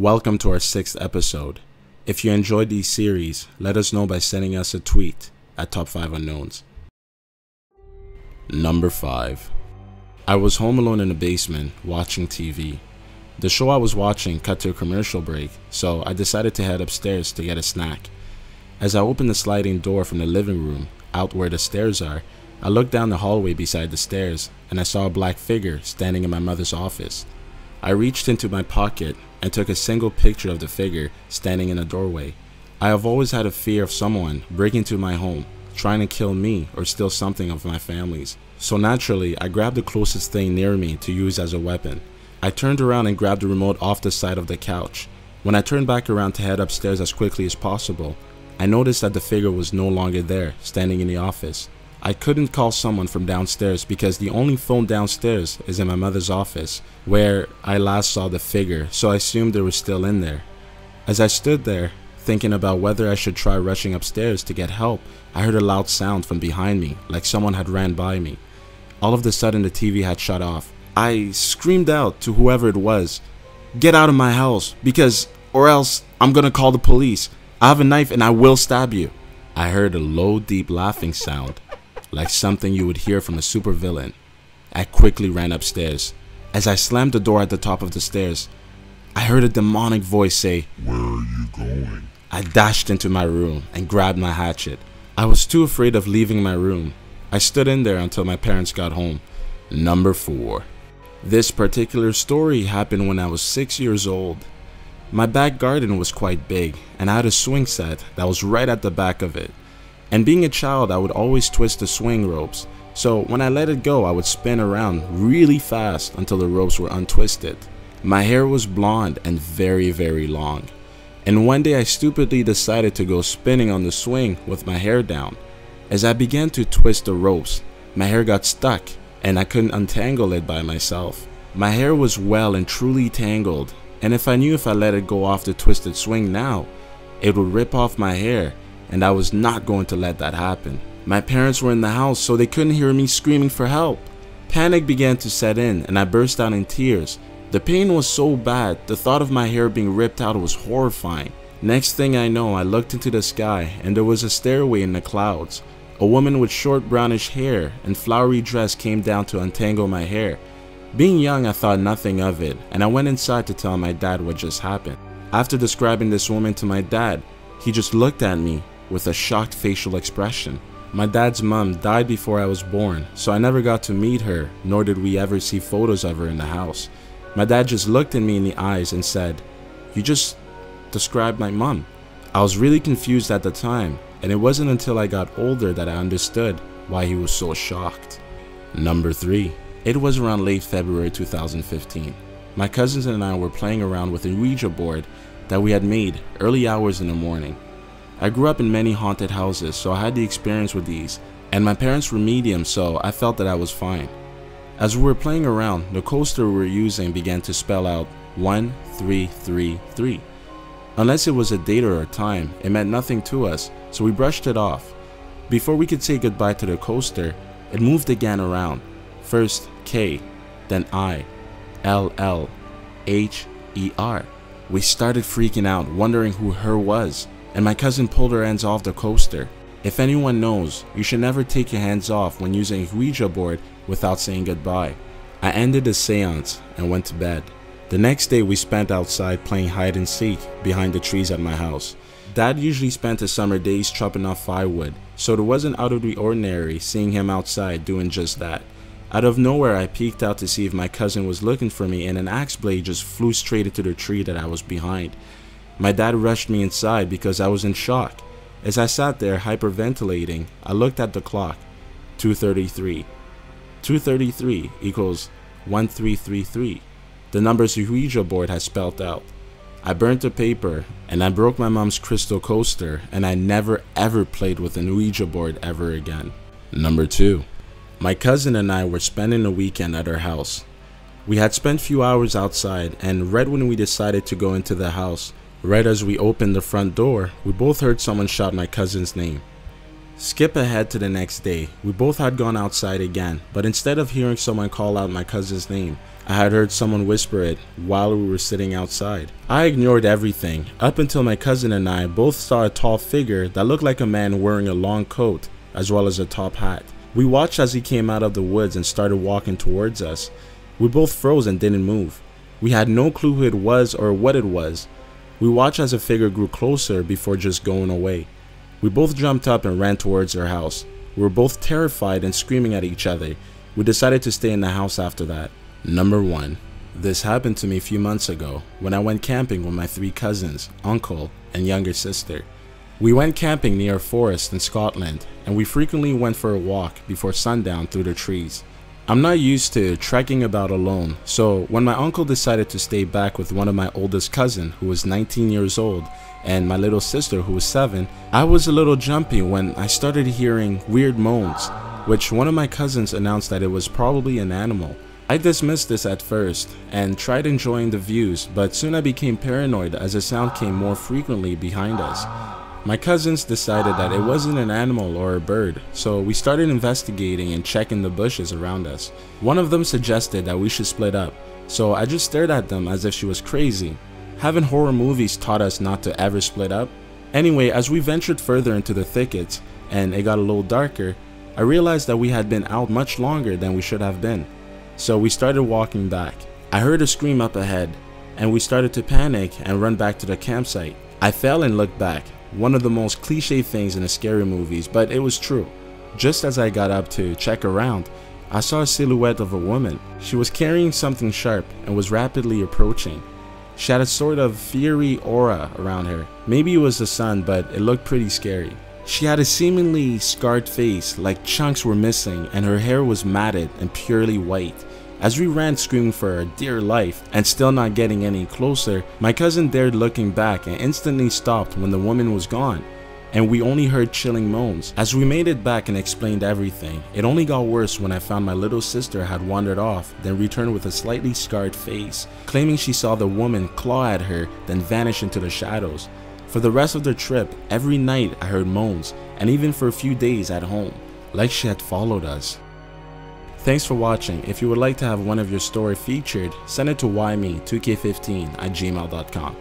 Welcome to our 6th episode. If you enjoyed these series, let us know by sending us a tweet at Top5Unknowns. Number 5. I was home alone in the basement watching TV. The show I was watching cut to a commercial break, so I decided to head upstairs to get a snack. As I opened the sliding door from the living room, out where the stairs are, I looked down the hallway beside the stairs and I saw a black figure standing in my mother's office. I reached into my pocket and took a single picture of the figure standing in the doorway. I have always had a fear of someone breaking into my home, trying to kill me or steal something of my family's. So naturally, I grabbed the closest thing near me to use as a weapon. I turned around and grabbed the remote off the side of the couch. When I turned back around to head upstairs as quickly as possible, I noticed that the figure was no longer there, standing in the office. I couldn't call someone from downstairs because the only phone downstairs is in my mother's office, where I last saw the figure, so I assumed they were still in there. As I stood there, thinking about whether I should try rushing upstairs to get help, I heard a loud sound from behind me, like someone had ran by me. All of a sudden the TV had shut off. I screamed out to whoever it was, "Get out of my house, or else I'm gonna call the police. I have a knife and I will stab you." I heard a low, deep laughing sound, like something you would hear from a supervillain. I quickly ran upstairs. As I slammed the door at the top of the stairs, I heard a demonic voice say, "Where are you going?" I dashed into my room and grabbed my hatchet. I was too afraid of leaving my room. I stood in there until my parents got home. Number 4. This particular story happened when I was 6 years old. My back garden was quite big, and I had a swing set that was right at the back of it. And being a child, I would always twist the swing ropes, so when I let it go, I would spin around really fast until the ropes were untwisted. My hair was blonde and very, very long. And one day I stupidly decided to go spinning on the swing with my hair down. As I began to twist the ropes, my hair got stuck and I couldn't untangle it by myself. My hair was well and truly tangled, and if I knew if I let it go off the twisted swing now, it would rip off my hair, and I was not going to let that happen. My parents were in the house, so they couldn't hear me screaming for help. Panic began to set in and I burst out in tears. The pain was so bad, the thought of my hair being ripped out was horrifying. Next thing I know, I looked into the sky and there was a stairway in the clouds. A woman with short brownish hair and flowery dress came down to untangle my hair. Being young, I thought nothing of it, and I went inside to tell my dad what just happened. After describing this woman to my dad, he just looked at me with a shocked facial expression. My dad's mom died before I was born, so I never got to meet her, nor did we ever see photos of her in the house. My dad just looked at me in the eyes and said, "You just described my mom." I was really confused at the time, and it wasn't until I got older that I understood why he was so shocked. Number 3. It was around late February 2015. My cousins and I were playing around with a Ouija board that we had made early hours in the morning. I grew up in many haunted houses, so I had the experience with these, and my parents were mediums, so I felt that I was fine. As we were playing around, the coaster we were using began to spell out 1333. Unless it was a date or a time, it meant nothing to us, so we brushed it off. Before we could say goodbye to the coaster, it moved again around. First K, then I, LL, HER. We started freaking out, wondering who her was, and my cousin pulled her hands off the coaster. If anyone knows, you should never take your hands off when using a Ouija board without saying goodbye. I ended the seance and went to bed. The next day we spent outside playing hide and seek behind the trees at my house. Dad usually spent his summer days chopping off firewood, so it wasn't out of the ordinary seeing him outside doing just that. Out of nowhere, I peeked out to see if my cousin was looking for me, and an axe blade just flew straight into the tree that I was behind. My dad rushed me inside because I was in shock. As I sat there hyperventilating, I looked at the clock. 2:33. 2:33 equals 1333. The numbers the Ouija board had spelled out. I burnt the paper and I broke my mom's crystal coaster, and I never ever played with an Ouija board ever again. Number 2. My cousin and I were spending the weekend at our house. We had spent few hours outside, and right when we decided to go into the house, right as we opened the front door, we both heard someone shout my cousin's name. Skip ahead to the next day. We both had gone outside again, but instead of hearing someone call out my cousin's name, I had heard someone whisper it while we were sitting outside. I ignored everything, up until my cousin and I both saw a tall figure that looked like a man wearing a long coat, as well as a top hat. We watched as he came out of the woods and started walking towards us. We both froze and didn't move. We had no clue who it was or what it was. We watched as the figure grew closer before just going away. We both jumped up and ran towards our house. We were both terrified and screaming at each other. We decided to stay in the house after that. Number 1. This happened to me a few months ago when I went camping with my 3 cousins, uncle, and younger sister. We went camping near a forest in Scotland, and we frequently went for a walk before sundown through the trees. I'm not used to trekking about alone, so when my uncle decided to stay back with one of my oldest cousin who was 19 years old and my little sister who was 7, I was a little jumpy when I started hearing weird moans, which one of my cousins announced that it was probably an animal. I dismissed this at first and tried enjoying the views, but soon I became paranoid as the sound came more frequently behind us. My cousins decided that it wasn't an animal or a bird, so we started investigating and checking the bushes around us. One of them suggested that we should split up, so I just stared at them as if she was crazy. Haven't horror movies taught us not to ever split up? Anyway, as we ventured further into the thickets and it got a little darker, I realized that we had been out much longer than we should have been. So we started walking back. I heard a scream up ahead, and we started to panic and run back to the campsite. I fell and looked back. One of the most cliche things in the scary movies, but it was true. Just as I got up to check around, I saw a silhouette of a woman. She was carrying something sharp and was rapidly approaching. She had a sort of fiery aura around her. Maybe it was the sun, but it looked pretty scary. She had a seemingly scarred face, like chunks were missing, and her hair was matted and purely white. As we ran screaming for our dear life and still not getting any closer, my cousin dared looking back and instantly stopped when the woman was gone, and we only heard chilling moans. As we made it back and explained everything, it only got worse when I found my little sister had wandered off, then returned with a slightly scarred face, claiming she saw the woman claw at her, then vanish into the shadows. For the rest of the trip, every night I heard moans, and even for a few days at home, like she had followed us. Thanks for watching. If you would like to have one of your story featured, send it to yme2k15@gmail.com.